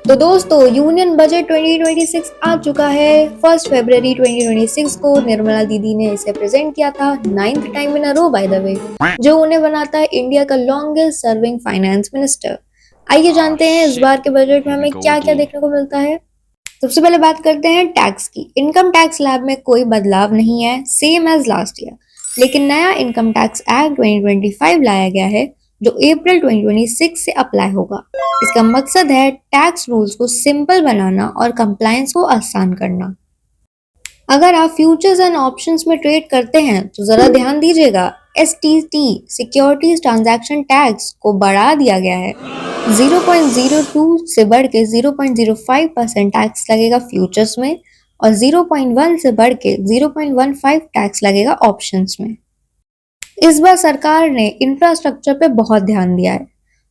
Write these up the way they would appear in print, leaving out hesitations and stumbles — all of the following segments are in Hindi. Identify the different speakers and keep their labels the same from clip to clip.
Speaker 1: तो दोस्तों यूनियन बजट 2026 आ चुका है। 1 फरवरी 2026 को निर्मला दीदी ने इसे प्रेजेंट किया था, 9th time in a row by the way, जो उन्हें बनाता है इंडिया का लॉन्गेस्ट सर्विंग फाइनेंस मिनिस्टर। आइए
Speaker 2: Ah,
Speaker 1: जानते हैं इस बार
Speaker 2: shit.
Speaker 1: के बजट में
Speaker 2: Here we
Speaker 1: हमें
Speaker 2: go
Speaker 1: क्या क्या
Speaker 2: again.
Speaker 1: देखने को मिलता है। सबसे पहले बात करते हैं टैक्स की। इनकम टैक्स स्लैब में कोई बदलाव नहीं है, सेम एज लास्ट ईयर, लेकिन नया इनकम टैक्स एक्ट 2025 लाया गया है जो अप्रैल 2026 से अप्लाई होगा। इसका मकसद है टैक्स रूल्स को सिंपल बनाना और कंप्लायंस को आसान करना। अगर आप फ्यूचर्स एंड ऑप्शंस में ट्रेड करते हैं तो जरा ध्यान दीजिएगा, STT सिक्योरिटीज ट्रांजैक्शन टैक्स को बढ़ा दिया गया है। 0.02 से बढ़ के 0.05% टैक्स लगेगा फ्यूचर्स में और 0.1 से बढ़ के 0.15 टैक्स लगेगा ऑप्शंस में। इस बार सरकार ने इंफ्रास्ट्रक्चर पे बहुत ध्यान दिया है।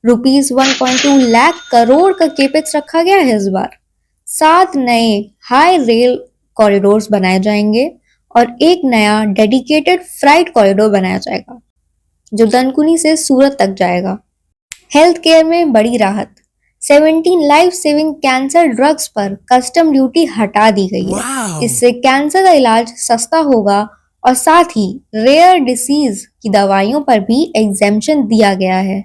Speaker 1: ₹1.2 लाख करोड़ का केपेक्स रखा गया है इस बार। 7 नए हाई रेल कॉरिडोर्स बनाए जाएंगे और एक नया डेडिकेटेड फ्राइट कॉरिडोर बनाया जाएगा जो दनकुनी से सूरत तक जाएगा। हेल्थ केयर में बड़ी राहत। 17 लाइफ सेविंग कैंसर ड्रग्स पर कस्टम ड्यूटी हटा दी गई है।
Speaker 2: Wow.
Speaker 1: इससे कैंसर का इलाज सस्ता होगा और साथ ही रेयर डिसीज की दवाइयों पर भी एग्जेम्पशन दिया गया है।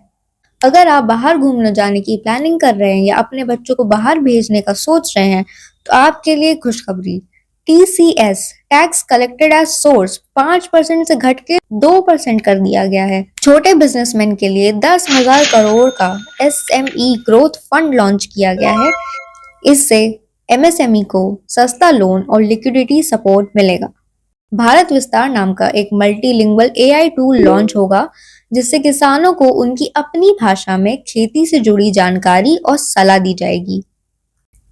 Speaker 1: अगर आप बाहर घूमने जाने की प्लानिंग कर रहे हैं या अपने बच्चों को बाहर भेजने का सोच रहे हैं तो आपके लिए खुशखबरी। TCS tax collected as source 5% से घट के 2% कर दिया गया है। छोटे बिजनेसमैन के लिए 10,000 करोड़ का SME ग्रोथ फंड लॉन्च किया गया है। इससे MSME को सस्ता लोन और लिक्विडिटी सपोर्ट मिलेगा। भारत विस्तार नाम का एक मल्टीलिंगुअल AI टूल लॉन्च होगा जिससे किसानों को उनकी अपनी भाषा में खेती से जुड़ी जानकारी और सलाह दी जाएगी।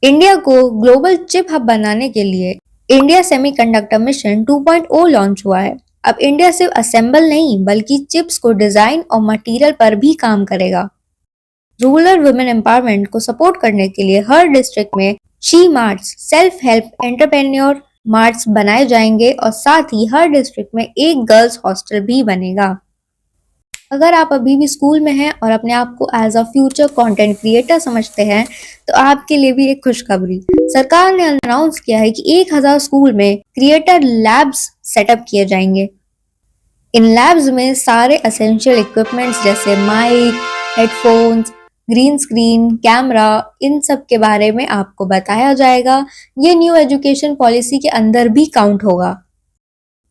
Speaker 1: इंडिया को ग्लोबल चिप हब बनाने के लिए इंडिया सेमीकंडक्टर मिशन 2.0 लॉन्च हुआ है। अब इंडिया सिर्फ असेंबल नहीं बल्कि चिप्स को डिजाइन और मटेरियल पर भी काम करेगा। रूरल वुमेन एम्पावरमेंट को सपोर्ट करने के लिए हर डिस्ट्रिक्ट में she marts self help entrepreneur marts बनाए जाएंगे और साथ ही हर डिस्ट्रिक्ट में एक गर्ल्स हॉस्टल भी बनेगा। अगर आप अभी भी स्कूल में हैं और अपने आप को as a future content creator समझते हैं तो आपके लिए भी एक खुशखबरी। सरकार ने अनाउंस किया है कि 1000 स्कूल में क्रिएटर लैब्स सेटअप किए जाएंगे। इन लैब्स में सारे एसेंशियल इक्विपमेंट्स जैसे mic, headphones, green screen, camera, इन सब के बारे में आपको बताया जाएगा। ये न्यू एजुकेशन पॉलिसी के अंदर भी काउंट होगा।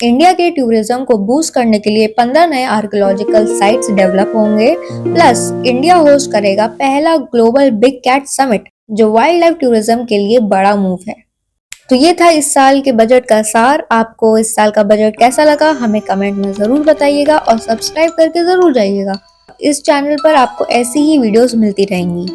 Speaker 1: इंडिया के टूरिज्म को बूस्ट करने के लिए 15 नए आर्कियोलॉजिकल साइट्स डेवलप होंगे। प्लस इंडिया होस्ट करेगा पहला ग्लोबल बिग कैट समिट जो वाइल्ड लाइफ टूरिज्म के लिए बड़ा मूव है। तो ये था इस साल के बजट का सार। आपको इस साल का बजट कैसा लगा हमें कमेंट में जरूर बताइएगा और सब्सक्राइब करके जरूर जाइएगा। इस चैनल पर आपको ऐसी ही वीडियोस मिलती रहेंगी।